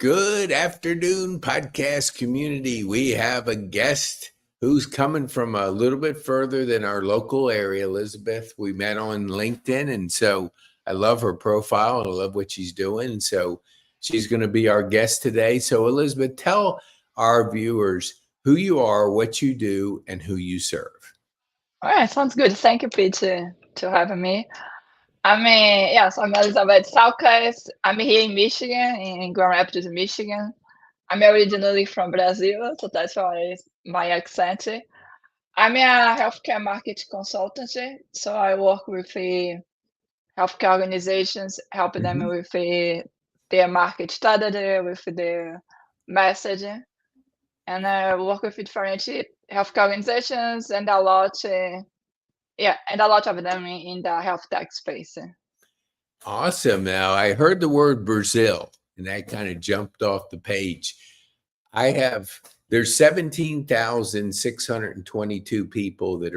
Good afternoon, podcast community. We have a guest who's coming from a little bit further than our local area, Elizabeth. We met on LinkedIn, and so I love her profile and I love what she's doing. And so she's going to be our guest today. So, Elizabeth, tell our viewers who you are, what you do, and who you serve. All right, sounds good. Thank you, Pete, to having me. Yes, I'm Elizabeth Saukas. I'm here in Michigan, in Grand Rapids, Michigan. I'm originally from Brazil, so that's why my accent. I'm a healthcare market consultant, so I work with healthcare organizations, helping them Mhm. with their market strategy, with their message, and I work with different healthcare organizations and a lot. And a lot of them in the health tech space. Awesome. Now, I heard the word Brazil, and that kind of jumped off the page. There's 17,622 people that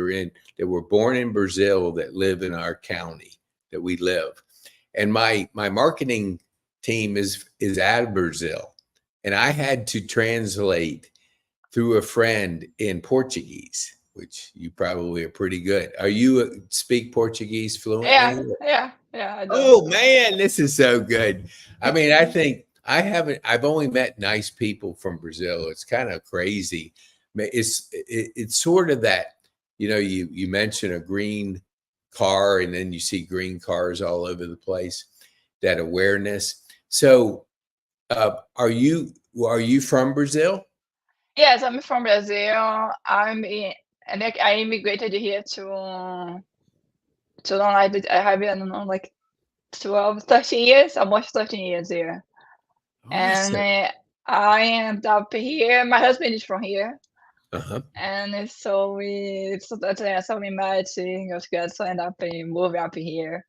were born in Brazil that live in our county that we live. And my marketing team is out of Brazil. And I had to translate through a friend in Portuguese, which you probably are pretty good. Are you speak Portuguese Yeah, fluently? yeah, yeah, I do. Oh man, this is so good. I mean, I think I've only met nice people from Brazil. It's kind of crazy. It's sort of that, you mention a green car and then you see green cars all over the place, that awareness. So, are you from Brazil? Yes, I'm from Brazil. And I immigrated here to I have, I don't know, like 12, 13 years, almost 13 years here. And Awesome. I ended up here. My husband is from here. Uh-huh. And so we met, got together, so I ended up moving up here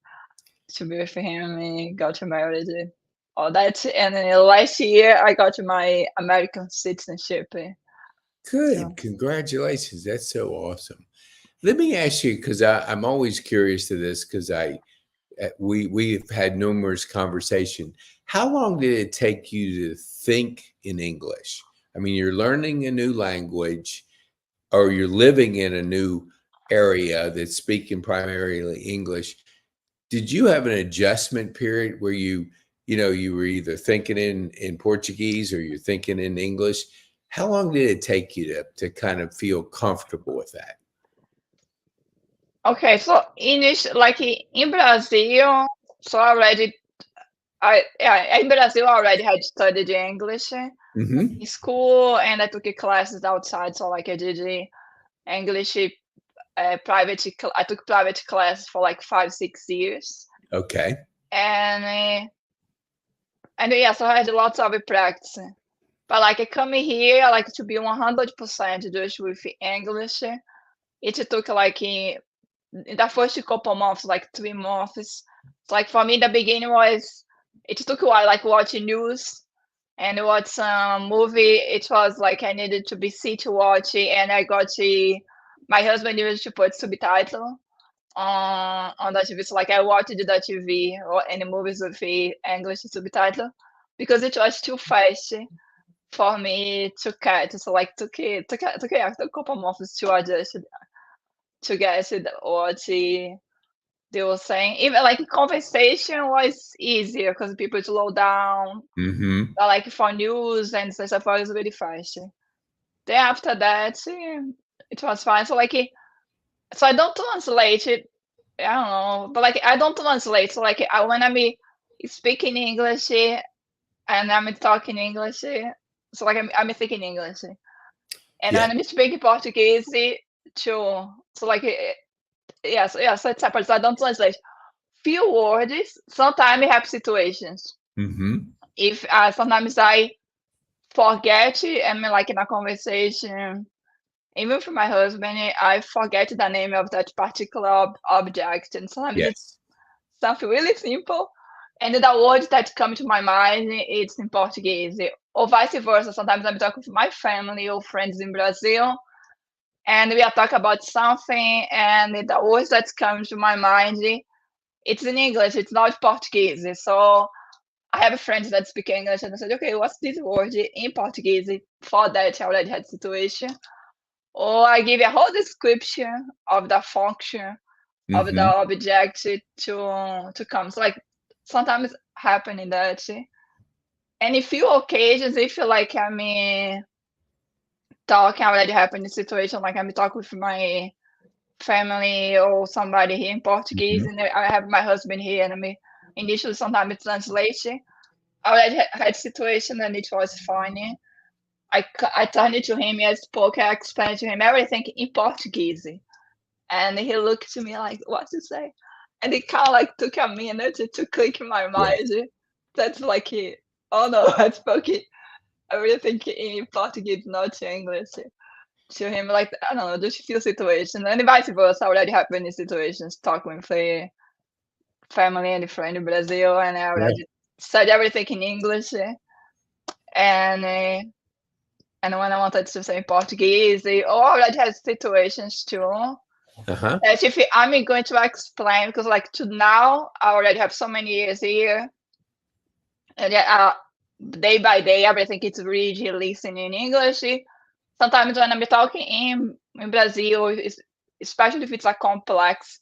to be with him and got married. All that. And last year I got my American citizenship. Good. So Congratulations. That's so awesome. Let me ask you, because I'm always curious to this, because we've had numerous conversations. How long did it take you to think in English? I mean, you're learning a new language, or you're living in a new area that's speaking primarily English. Did you have an adjustment period where you were either thinking in Portuguese or you're thinking in English? How long did it take you to kind of feel comfortable with that? okay, so in Brazil, so in Brazil I already had studied English Hmm. in school, and I took classes outside. So I did English I took private classes for like 5, 6 years, Okay. and yeah, so I had lots of practice. But coming here, to be 100% just with English, it took in the first couple months, like 3 months. So for me, the beginning was it took a while, watching news and watch some movie. It was like I needed to be sit to watch it, and I got my husband used to put subtitle on the TV. So I watched the TV or any movies with the English subtitle because it was too fast for me to catch. So took after a couple months to adjust to get it what they were saying. Even conversation was easier because people slow down. Hmm. But for news and stuff was really fast. Then after that, it was fine. So I don't translate it. I don't know, but I don't translate. So when I'm speaking English and I'm talking English, so I'm thinking English, and Yeah. when I'm speaking Portuguese too. So so it's separate. So I don't translate. Few words. Sometimes I have situations. Hmm. If sometimes I forget, and in a conversation, even for my husband, I forget the name of that particular object, and sometimes it's Yes. something really simple, and the words that come to my mind, it's in Portuguese, or vice versa. Sometimes I'm talking with my family or friends in Brazil, and we are talking about something, and the words that come to my mind, it's in English, it's not Portuguese. So I have friends that speak English, and I said, okay, what's this word in Portuguese for that I already had situation? Or I give a whole description of the function of the Hmm. object to come. So like sometimes happening that, and in few occasions, if like I'm talking already happened in situation, like I'm talking with my family or somebody here in Portuguese, Hmm. and I have my husband here, and initially sometimes it's translation. I already had situation and it was funny. I turned it to him, I spoke, I explained to him everything in Portuguese. And he looked to me like, what to say? And it kind of like took a minute to click in my Yeah. mind. That's like, oh no, I spoke it, everything in Portuguese, not English. To him, like, I don't know, just few situations. And vice versa, already happened in situations, talking with a family and friend in Brazil, and I Yeah. already said everything in English. And and when I wanted to say Portuguese, they already had situations too. Uh-huh. That if I'm going to explain, because like to now, I already have so many years here, and day by day, everything is reading, listening in English. Sometimes when I'm talking in Brazil, especially if it's a complex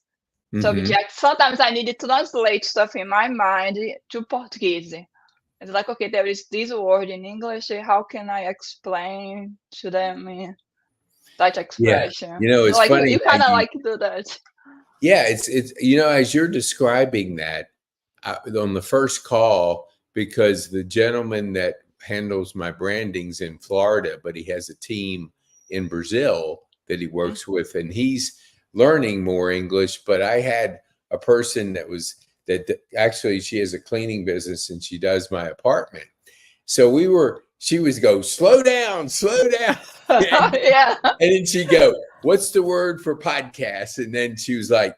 Hmm. subject, sometimes I need to translate stuff in my mind to Portuguese. It's like, okay, there is this word in English. How can I explain to them that Yeah. expression? It's Like funny you how kind of you, like do that. yeah, it's, as you're describing that on the first call, because the gentleman that handles my branding's in Florida, but he has a team in Brazil that he Mm. works with, and he's learning more English. But I had a person that actually she has a cleaning business and she does my apartment. So she was go, slow down, slow down. And, Yeah. and then she'd go, what's the word for podcast? And then she was like,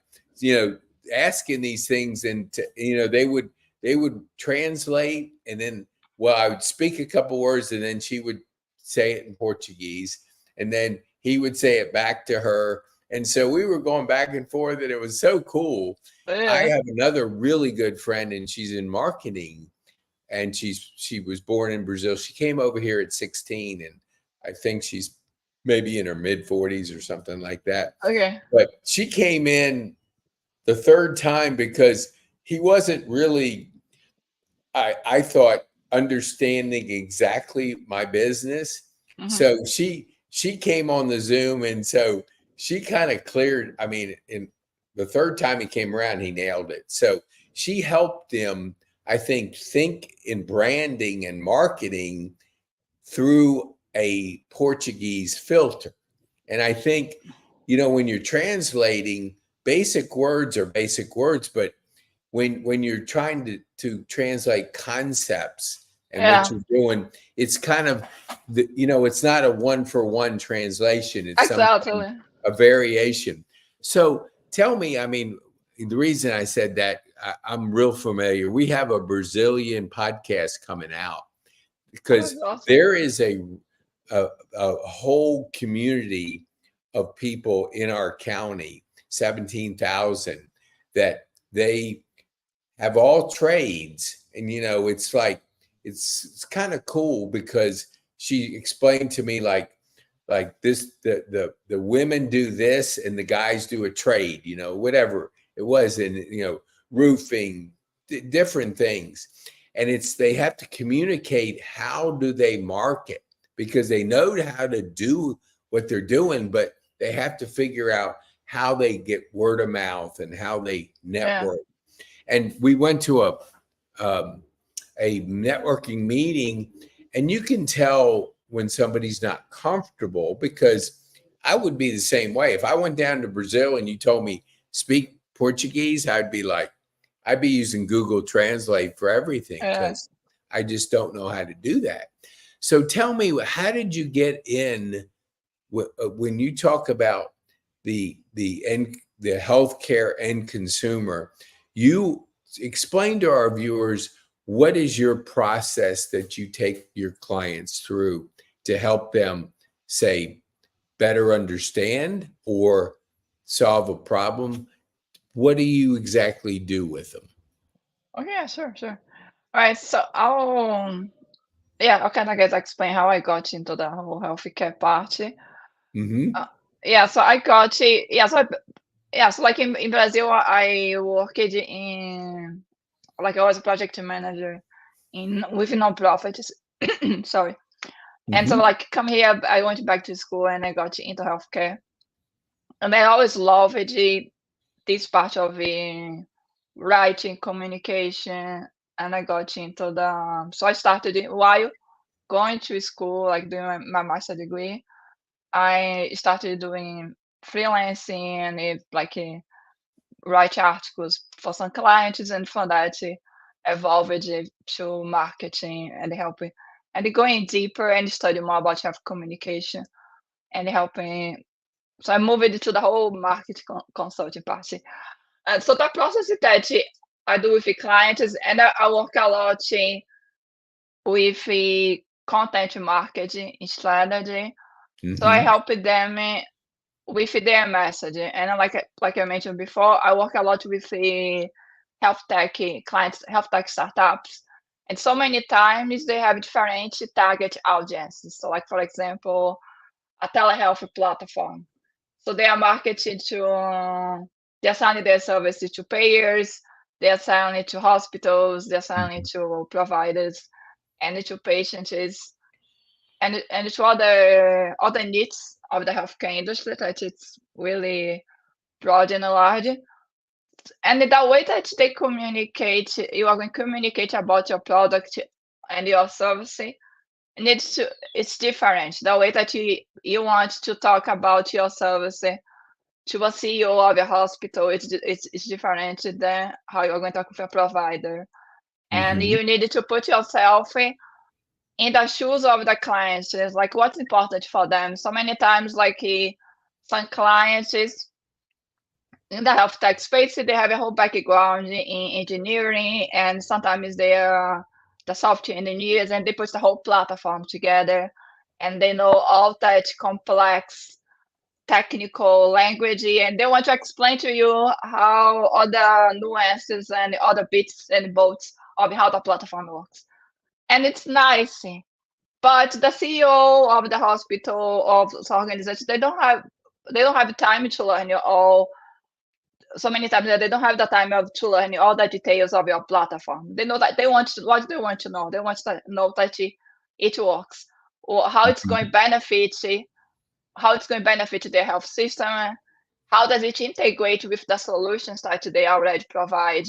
asking these things, and they would translate, and then, well, I would speak a couple words, and then she would say it in Portuguese, and then he would say it back to her. And so we were going back and forth, and it was so cool. I Yeah. have another really good friend, and she's in marketing, and she was born in Brazil. She came over here at 16, and I think she's maybe in her mid 40s or something like that. Okay. But she came in the third time because he wasn't really, I thought, understanding exactly my business. Mhm. So she came on the Zoom, and so she kind of cleared. I mean, in the third time he came around, he nailed it. So she helped him, I think in branding and marketing through a Portuguese filter. And I think, when you're translating, basic words are basic words, but when you're trying to translate concepts and what Yeah. you're doing, it's kind of it's not a one for one translation. It's sometimes Exactly. a variation. So tell me, I mean, the reason I said that, I'm real familiar. We have a Brazilian podcast coming out Oh, that's because awesome. there is a whole community of people in our county, 17,000, that they have all trades. And it's like, it's kind of cool because she explained to me, like this, the women do this and the guys do a trade, whatever it was, and roofing, different things. And they have to communicate, how do they market, because they know how to do what they're doing, but they have to figure out how they get word of mouth and how they Yeah. network. And we went to um, a networking meeting, and you can tell when somebody's not comfortable, because I would be the same way. If I went down to Brazil and you told me speak Portuguese, I'd be using Google Translate for everything, Yeah. because I just don't know how to do that. So tell me, how did you get in when you talk about the healthcare end consumer? You explain to our viewers, what is your process that you take your clients through to help them, say, better understand or solve a problem? What do you exactly do with them? Okay. Yeah, sure. Sure. Right. So I'll kind of guess explain how I got into the whole healthcare part. Mm-hmm. Uh, yeah, so I got it. So like in Brazil, I worked in like I was a project manager in with non-profits. Sorry. And so Mm-hmm. like come here, I went back to school and I got into healthcare. And I always loved this part of writing, communication, and I got into the. So I started while going to school, like doing my master degree. I started doing freelancing and write articles for some clients, and from that evolved to marketing and helping and going deeper and study more about health communication and helping. So I moved to the whole market consulting part. So the process that I do with the clients, and I work a lot with the content marketing strategy. So I Mm-hmm. help them with their message. And like I mentioned before, I work a lot with the health tech clients, health tech startups. And so many times they have different target audiences. So like, for example, a telehealth platform. So they are marketed to, they're selling their services to payers, they're selling it to hospitals, they're selling it to providers and to patients and to other needs of the healthcare industry that it's really broad and large. And the way that they communicate, you are going to communicate about your product and your service needs to it's different. The way that you want to talk about your service to a CEO of a hospital, it's different than how you're going to talk with a provider. And Mm-hmm. you need to put yourself in the shoes of the clients. It's like what's important for them. So many times, like some clients is in the health tech space, they have a whole background in engineering, and sometimes they're the software engineers, and they put the whole platform together, and they know all that complex technical language, and they want to explain to you how all the nuances and all the bits and bolts of how the platform works. And it's nice, but the CEO of the hospital of the organization, they don't have time to learn all. So many times that they don't have the time to learn all the details of your platform. They know that they want to, what they want to know. They want to know that it works or how it's going to benefit their health system. How does it integrate with the solutions that they already provide?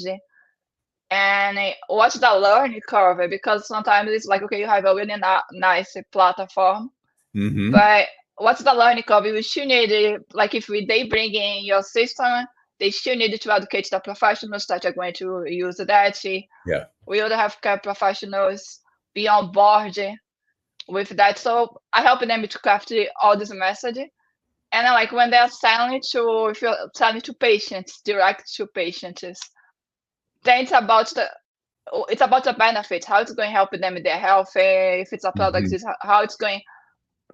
And what's the learning curve? Because sometimes it's like, okay, you have a really nice platform, Mm-hmm. but what's the learning curve? We still need, like, if they bring in your system, they still need to educate the professionals that are going to use that. Yeah. We would have care professionals be on board with that. So I help them to craft all this message. And like when they're selling to, if you're selling to patients, direct to patients, then it's about the benefit, how it's going to help them in their health. If it's a product, Mm-hmm. is how it's going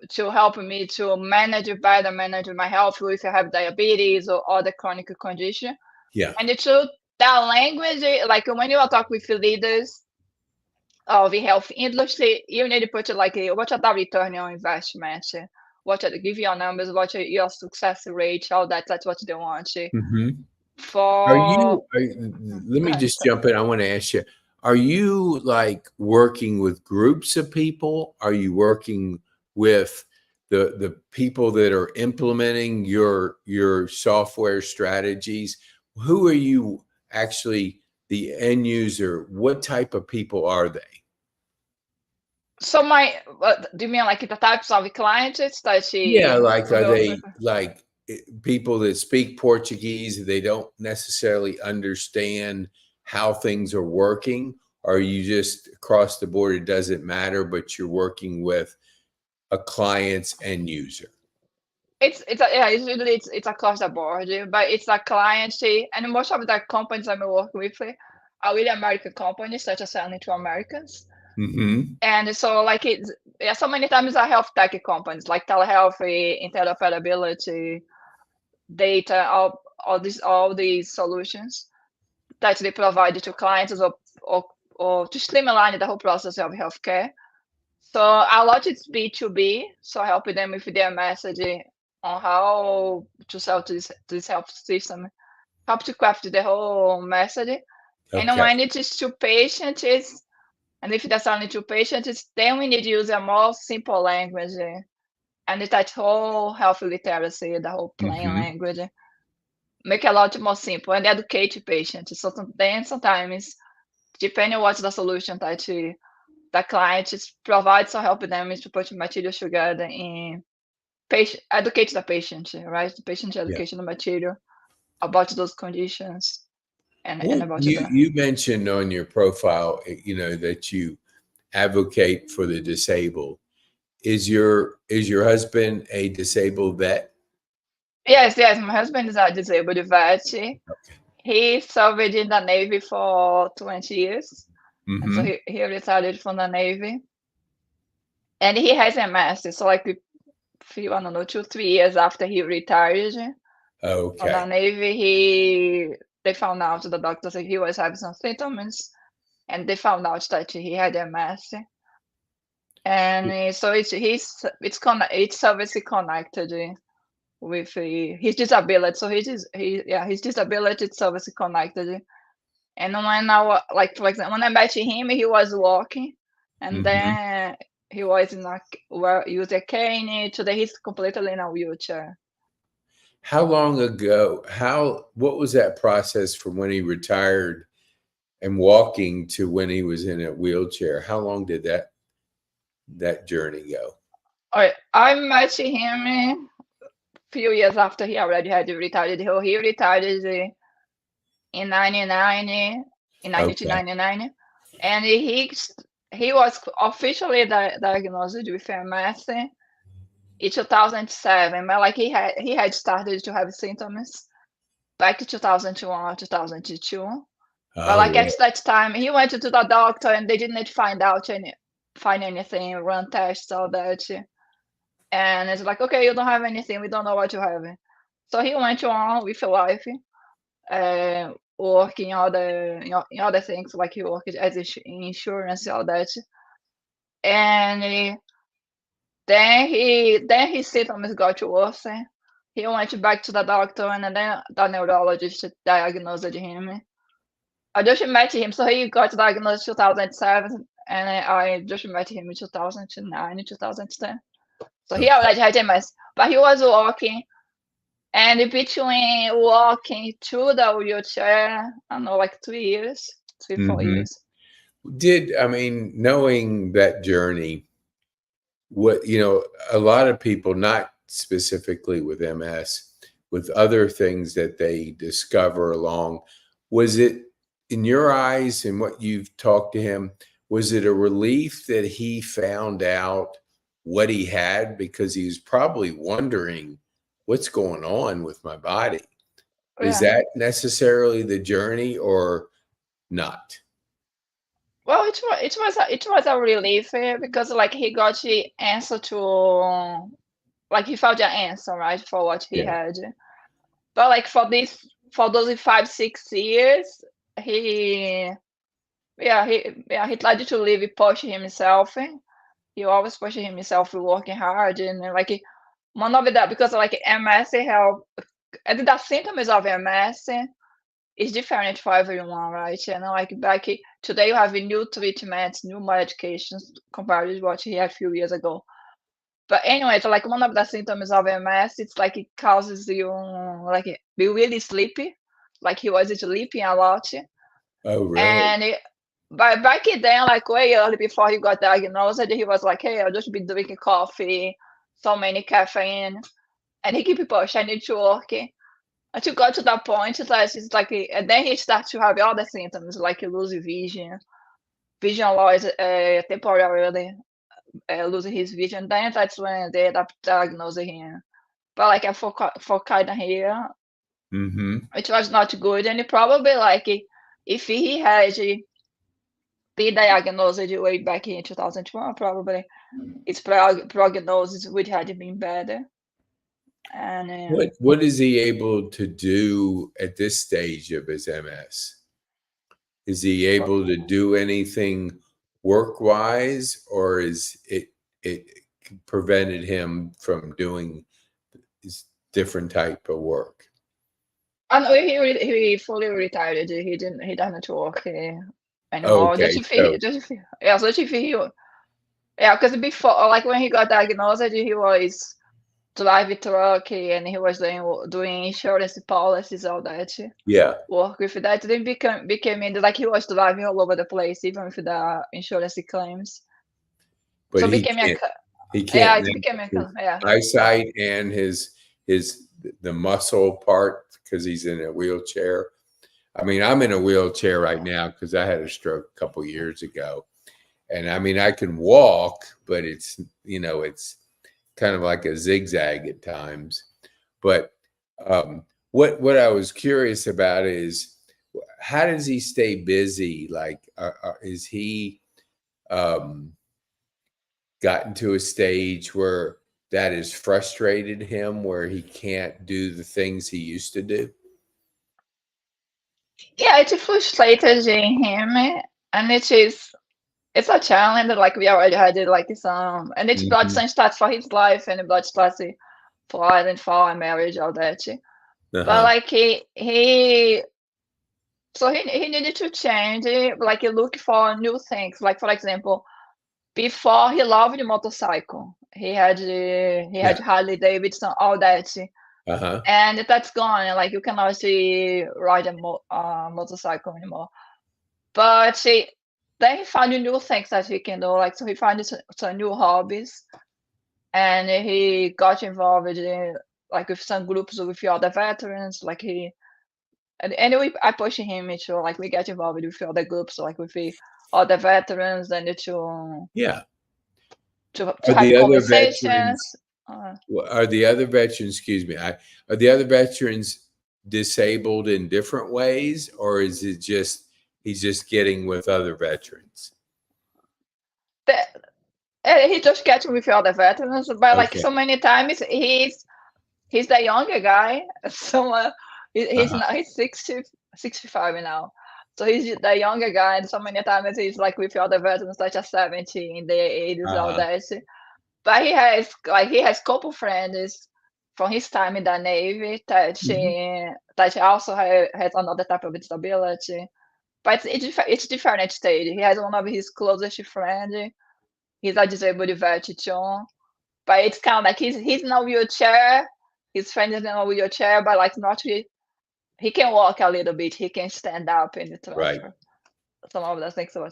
to help me to manage my health if I have diabetes or other chronic condition. Yeah. And it's that language, like when you talk with leaders of the health industry, you need to put it like, what are the return on investment? What are give your numbers? What are your success rate? All that. That's what they want Mm-hmm. Are for. you, are, let Go me ahead. just jump in. I want to ask you, are you like working with groups of people? Are you working with the people that are implementing your software strategies? Who are you actually the end user? What type of people are they? So do you mean like the types of clients that Yeah, she like are work they with? like people that speak Portuguese, they don't necessarily understand how things are working? Or you just across the board, it doesn't matter, but you're working with a client's end user? Usually it's across the board, but it's a client, and most of the companies I'm working with are really American companies that are selling to Americans. Mm-hmm. And so like so many times are health tech companies like telehealth, interoperability, data, all these solutions that they provide to clients or or to streamline the whole process of healthcare. So a lot is B2B, so helping them with their message on how to sell to this health system, help to craft the whole message. And Okay. when it is to patients, and if that's only to patients, then we need to use a more simple language and that whole health literacy, the whole plain Hmm. language, make it a lot more simple and educate patients. So then sometimes, depending on what's the solution that the client provides, to help them is to put materials together in educate the patient, right? The patient Yeah. educational material about those conditions and Well, about you the you mentioned on your profile, that you advocate for the disabled. Is your husband a disabled vet? yes, my husband is a disabled vet. Okay. He served in the Navy for 20 years, and so Hmm. he retired from the Navy, and he has MS. So like few, I don't know, 2, 3 years after he retired from the Okay. Navy, they found out, the doctor said he was having some symptoms, and they found out that he had MS. And so it's obviously connected with his disability. So his disability is obviously connected. And when like for example, when I met him, he was walking, and Hmm. then he was in use a cane. Today he's completely in a wheelchair. How long ago? What was that process from when he retired and walking to when he was in a wheelchair? How long did that journey go? I met him a few years after he already had retired. He retired in 99, in Okay. 1999, and he was officially diagnosed with MS in 2007. But like he had started to have symptoms back in 2001 or 2002. But Oh, like really? at that time, he went to the doctor and they didn't find anything, run tests, all that. And it's like, okay, you don't have anything. We don't know what you have. So he went on with life, working in other things, like he worked as in insurance, all that. And then his symptoms got worse. He went back to the doctor, and then the neurologist diagnosed him. I just met him, so he got diagnosed 2007, and I just met him in 2009, 2010. So he Okay. already had MS, but he was walking, and between walking to the wheelchair, I don't know, like 3 years, three, four Hmm. years. Knowing that journey, a lot of people, not specifically with MS, with other things that they discover along, was it, in your eyes and what you've talked to him, was it a relief that he found out what he had? Because he was probably wondering, what's going on with my body? Is Yeah. that necessarily the journey or not? Well, it was a relief because like he got the answer to, like he found the answer, right, for what he Yeah. had. But like for those 5, 6 years, he he tried to live push himself. He always pushing himself, working hard, and like one of that, because like MS help, and the symptoms of MS is different for everyone, right? And like today you have new treatments, new medications compared to what he had a few years ago. But anyway, so like one of the symptoms of MS, it's like it causes you like be really sleepy, like he was sleeping a lot, Oh, really? and but back then, like way early before he got diagnosed, he was like, "Hey, I'll just be drinking coffee, so many caffeine," and he keep pushing, "I need to work." Until got to that point, it's like, and then he starts to have other symptoms, like lose vision loss, temporarily losing his vision. Then that's when they end up diagnosing him. But like for kind of here, Hmm. it was not good, and probably like if he had been diagnosed way back in 2001, probably his prognosis would have been better. And What is he able to do at this stage of his MS? Is he able to do anything work-wise, or is it prevented him from doing this different type of work? And he fully retired. He doesn't work anymore. Okay, so Yeah. So if he yeah, because before, like when he got diagnosed, he was driving truck and he was doing insurance policies, all that yeah, work with that. Then became like he was driving all over the place, even with the insurance claims. but So became a he can't yeah, it now, became a his yeah. So eyesight and his the muscle part, because he's in a wheelchair. I mean, I'm in a wheelchair right now because I had a stroke a couple years ago. And I mean, I can walk, but it's, it's kind of like a zigzag at times. But what I was curious about is, how does he stay busy? Like, is he um, gotten to a stage where that has frustrated him, where he can't do the things he used to do? yeah, it frustrated him, and it's a challenge. Like we already had it, like some, and it's brought Hmm. some stats for his life and brought stats for and for our marriage, all that. But Uh-huh. like he needed to change, like look for new things. Like for example, before he loved motorcycle, he had Yeah. Harley Davidson, all that, Uh-huh. and that's gone. Like you cannot see ride a motorcycle anymore. But then he found new things that he can do. Like so, he found some new hobbies, and he got involved in like with some groups with other veterans. Like and I push him to like we get involved with other groups, like with the other veterans, and Yeah. to Are have the other veterans conversations. Uh, Are the other veterans, excuse me, are the other veterans disabled in different ways, or is it just he's just getting with other veterans? the, and he just gets with other veterans, but like Okay. so many times he's the younger guy. So he's Uh-huh. not he's 65 now. So he's the younger guy, and so many times he's like with other veterans such as 70 in their 80s, all Uh-huh. that. But he has couple friends from his time in the Navy Mhm. that also has another type of disability. But it's different stage. He has one of his closest friends. He's a disabled vet too. But it's kind of like he's in a wheelchair. His friend is in a wheelchair, but like not really. He can walk a little bit. He can stand up in the Right. transfer. Some of those things. So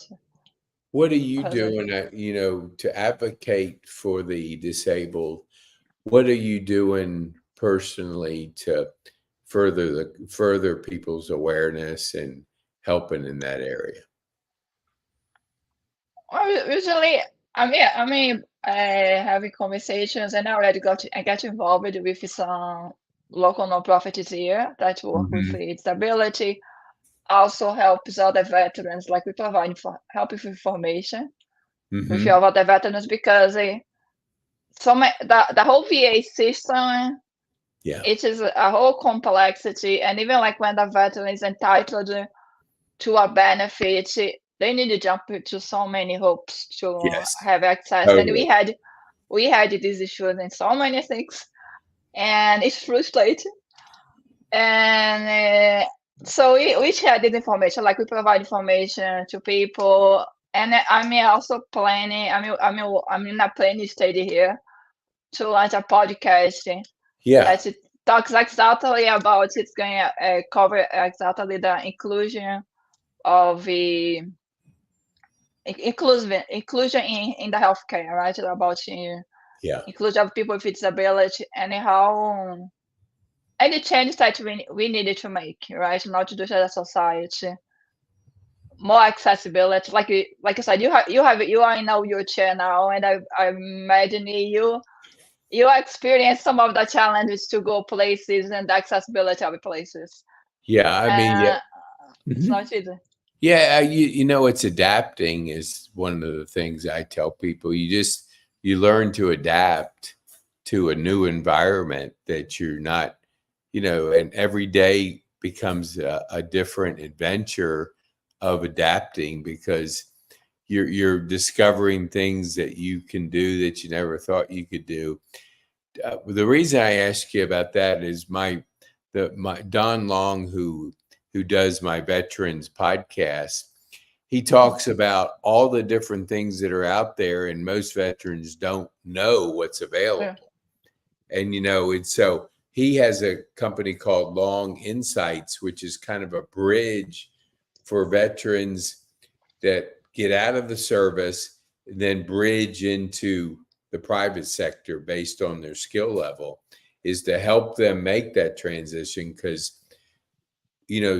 What are you much. doing, to advocate for the disabled? What are you doing personally to further people's awareness and helping in that area? Well, usually, having conversations, and I get involved with some local nonprofits here that work with Hmm. disability. Also helps other veterans, like we provide for help with information with Hmm. our other veterans because the whole VA system, Yeah. it is a whole complexity, and even like when the veteran is entitled to a benefit, they need to jump into so many hoops to Yes. have access. And Totally. we had these issues in so many things, and it's frustrating. And so we share this information, like we provide information to people. And I'm also planning. I'm in a planning stage here to launch a podcast Yeah. that it talks exactly about it's going to cover exactly the inclusion of the inclusion in the healthcare, right? About Yeah. inclusion of people with disability and how any change that we needed to make, right? Not to do as a society, more accessibility. Like I said, you are in a wheelchair now, and I imagine you experience some of the challenges to go places and the accessibility of places. Yeah. I mean, yeah. Uh, it's Mhm. not easy. Yeah, it's adapting is one of the things I tell people. You learn to adapt to a new environment that you're not, and every day becomes a different adventure of adapting because you're discovering things that you can do that you never thought you could do. The reason I ask you about that is my Don Long, who does my veterans podcast, he talks about all the different things that are out there, and most veterans don't know what's available. Yeah. And and so he has a company called Long Insights, which is kind of a bridge for veterans that get out of the service and then bridge into the private sector based on their skill level, is to help them make that transition because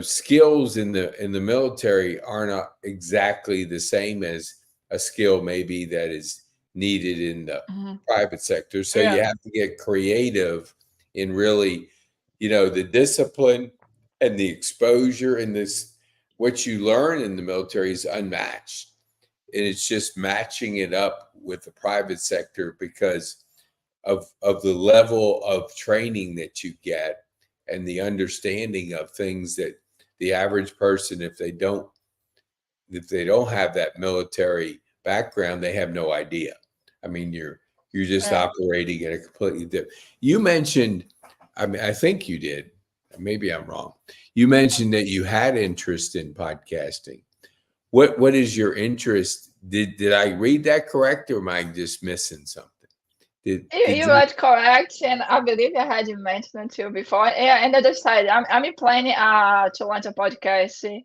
skills in the military are not exactly the same as a skill maybe that is needed in the Mhm. private sector. So you Yeah. have to get creative in really, the discipline and the exposure and this what you learn in the military is unmatched. And it's just matching it up with the private sector because of the level of training that you get and the understanding of things that the average person, if they don't have that military background, they have no idea. I mean, you're just Yeah. operating at a completely different. You mentioned, I mean, I think you did. Maybe I'm wrong. You mentioned that you had interest in podcasting. What is your interest? Did I read that correct, or am I just missing something? Did You you? are correct, and I believe I had mentioned to you before. Yeah, and I decided I'm planning to launch a podcast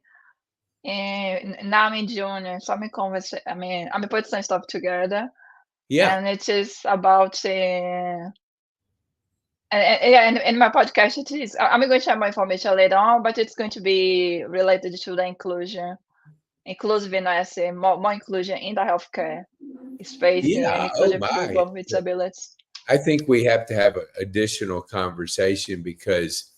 now in June. So I'm putting some stuff together, Yeah, and it is about yeah, and my podcast it is. I'm going to share more information later on, but it's going to be related to the inclusiveness, more inclusion in the healthcare space and yeah. Oh inclusion my! people with disabilities. I think we have to have an additional conversation because,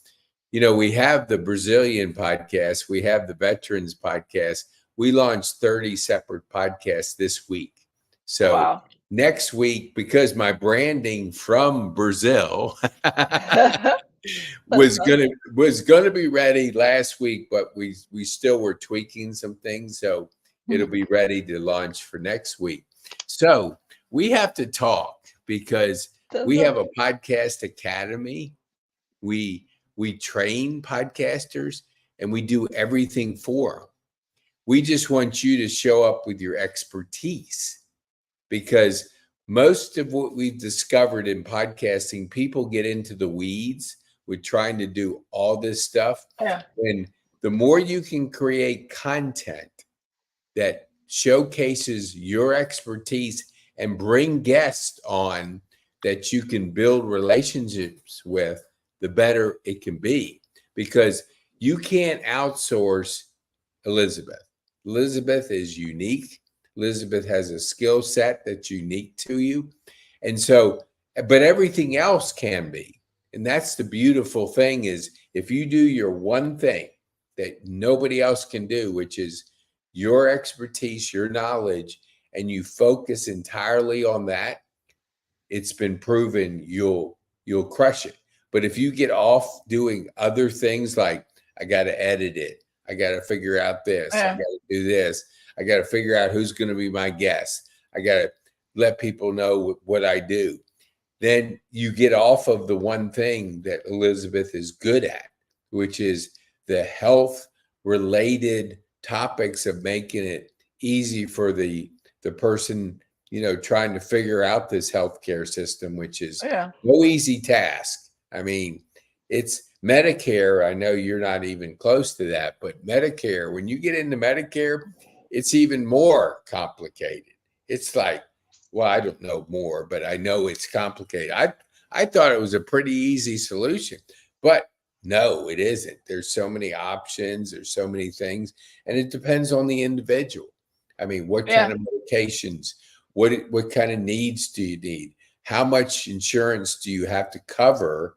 we have the Brazilian podcast, we have the veterans podcast. We launched 30 separate podcasts this week. So Wow. next week, because my branding from Brazil That's was gonna be ready last week, but we still were tweaking some things, so it'll Mhm. be ready to launch for next week. So we have to talk because That's we have okay. a podcast academy. We train podcasters and we do everything for them. We just want you to show up with your expertise because most of what we've discovered in podcasting, people get into the weeds with trying to do all this stuff. Yeah. And the more you can create content that showcases your expertise and bring guests on that you can build relationships with, the better it can be. Because you can't outsource Elizabeth. Elizabeth is unique. Elizabeth has a skill set that's unique to you. And so, but everything else can be. And that's the beautiful thing is if you do your one thing that nobody else can do, which is your expertise, your knowledge, and you focus entirely on that, it's been proven you'll crush it. But if you get off doing other things like I got to edit it, I got to figure out this, I got Yeah. to do this, I got to figure out who's going to be my guest, I got to let people know what I do, then you get off of the one thing that Elizabeth is good at, which is the health related topics of making it easy for the person, trying to figure out this healthcare system, which is Yeah. no easy task. I mean, it's Medicare. I know you're not even close to that, but Medicare, when you get into Medicare, it's even more complicated. It's like, well, I don't know more, but I know it's complicated. I thought it was a pretty easy solution, but no, it isn't. There's so many options, there's so many things, and it depends on the individual. I mean, what kind Yeah. of medications, what kind of needs do you need? How much insurance do you have to cover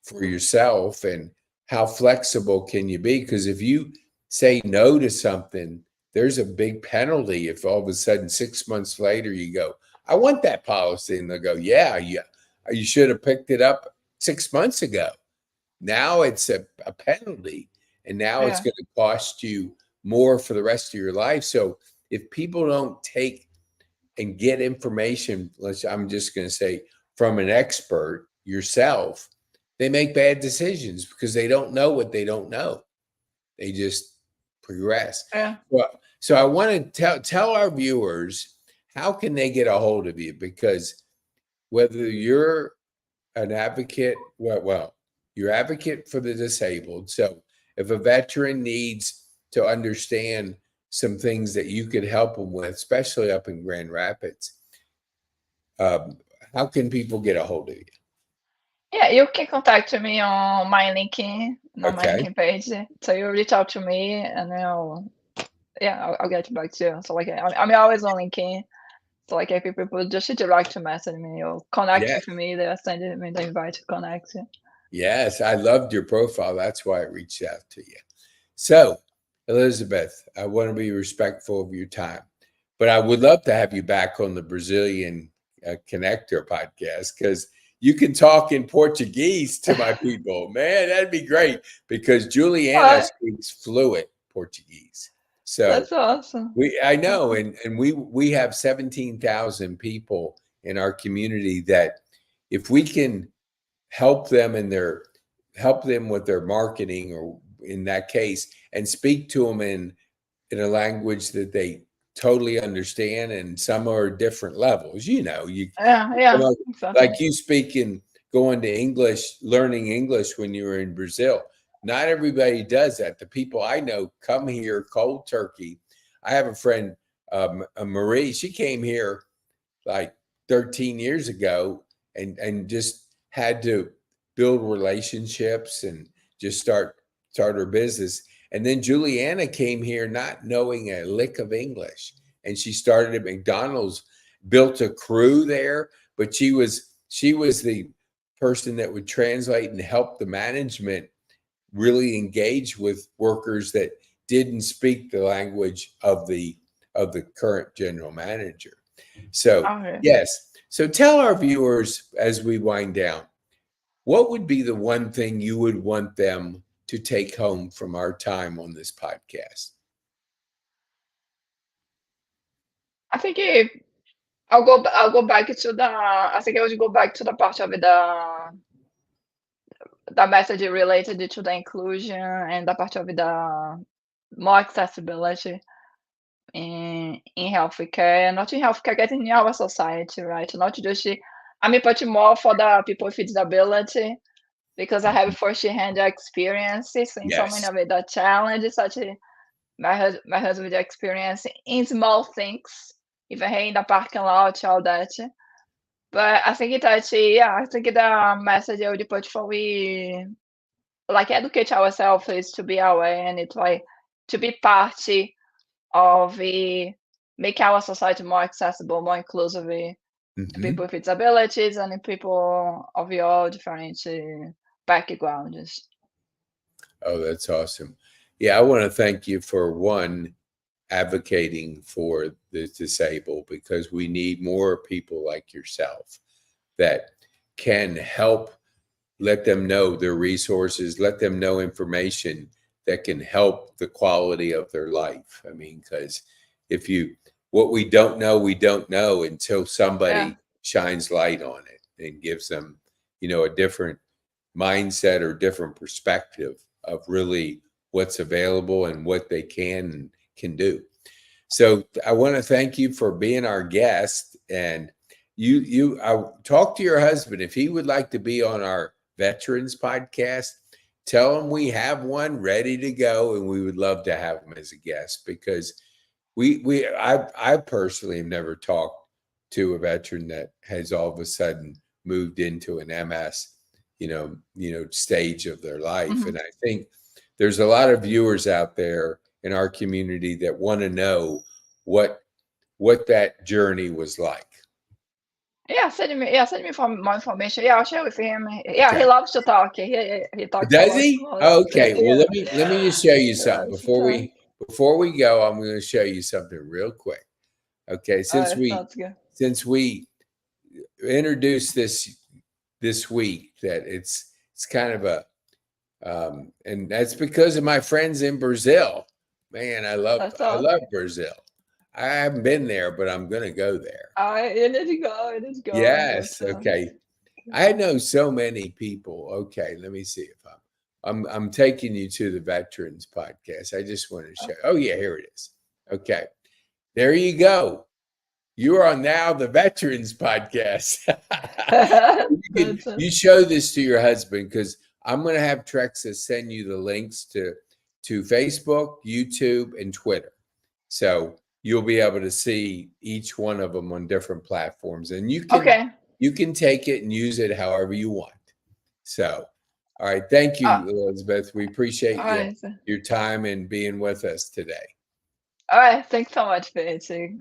for yourself, and how flexible can you be? Because if you say no to something, there's a big penalty if all of a sudden 6 months later you go, I want that policy. And they'll go, yeah, you should have picked it up 6 months ago. Now it's a penalty. And now it's Yeah. going to cost you more for the rest of your life. So if people don't take and get information, I'm just going to say from an expert yourself, they make bad decisions because they don't know what they don't know. They just progress. Yeah. So I want to tell our viewers, how can they get a hold of you? Because whether you're an advocate, well, you're advocate for the disabled. So if a veteran needs to understand some things that you could help them with, especially up in Grand Rapids, um, how can people get a hold of you? Yeah, you can contact me on my LinkedIn, on my Okay. LinkedIn page. So you reach out to me, and I'll get back to you. So like I'm always on LinkedIn. So like if people just direct to message me or connect Yeah. with me, they send me the invite to connect. Yes. I loved your profile. That's why I reached out to you. So, Elizabeth, I want to be respectful of your time, but I would love to have you back on the Brazilian Connector podcast because you can talk in Portuguese to my people. Man, that'd be great because Juliana Oh, speaks fluent Portuguese. So that's awesome. I know, and we have 17,000 people in our community that if we can help them help them with their marketing, or in that case, and speak to them in a language that they totally understand, and some are different levels. Yeah, exactly. Like you speaking, going to English, learning English when you were in Brazil. Not everybody does that. The people I know come here cold turkey. I have a friend, Marie. She came here like 13 years ago, and just had to build relationships and just start her business. And then Juliana came here not knowing a lick of English, and she started at McDonald's, built a crew there, but she was the person that would translate and help the management really engage with workers that didn't speak the language of the current general manager. So, Okay. yes. So tell our viewers as we wind down, what would be the one thing you would want them to take home from our time on this podcast? I think I'll go back to the. I think I would go back to the part of the message related to the inclusion and the part of the more accessibility in healthcare, not in healthcare, but in our society, right? Not just I'm put more for the people with disability because I have first-hand experiences in so many Yes. of the challenges, such as my husband experience in small things, even here in the parking lot, all that. But I think that, yeah, I think the message I would put for we like educate ourselves is to be aware and it's like to be part of make our society more accessible, more inclusive to people Hmm. with disabilities and people of all different backgrounds. Oh, that's awesome. Yeah, I want to thank you for one, advocating for the disabled, because we need more people like yourself that can help, let them know their resources, let them know information that can help the quality of their life. I mean, because if you, what we don't know until Yeah, somebody shines light on it and gives them, a different mindset or different perspective of really what's available and what they can do. So I want to thank you for being our guest. And I talk to your husband if he would like to be on our veterans podcast. Tell him we have one ready to go, and we would love to have him as a guest because I personally have never talked to a veteran that has all of a sudden moved into an MS, stage of their life. mhm. And I think there's a lot of viewers out there in our community that want to know what what that journey was like. Send me more information. Yeah, I'll share with him. Yeah, he Okay. loves to talk. He talks a Does lot he? about Okay. Well, yeah. let me just show you He something loves to talk. before we go. I'm going to show you something real quick. Okay. Sounds good. Since we introduced this week, that it's kind of a and that's because of my friends in Brazil. Man, I That's love awesome. Brazil. I haven't been there, but I'm gonna go there. You need to go. You need to go. Yes. That's Okay. I know so many people. Okay, let me see if I'm taking you to the Veterans Podcast. I just want to show. Oh yeah, here it is. Okay, there you go. You are on now the Veterans Podcast. that's You show this to your husband because I'm going to have Trexa send you the links to Facebook, YouTube, and Twitter. So you'll be able to see each one of them on different platforms, and okay. you can take it and use it however you want. So, all right, thank Uh, you, Elizabeth. We all appreciate right. your time and being with us today. All right. Thanks so much, Vince. Good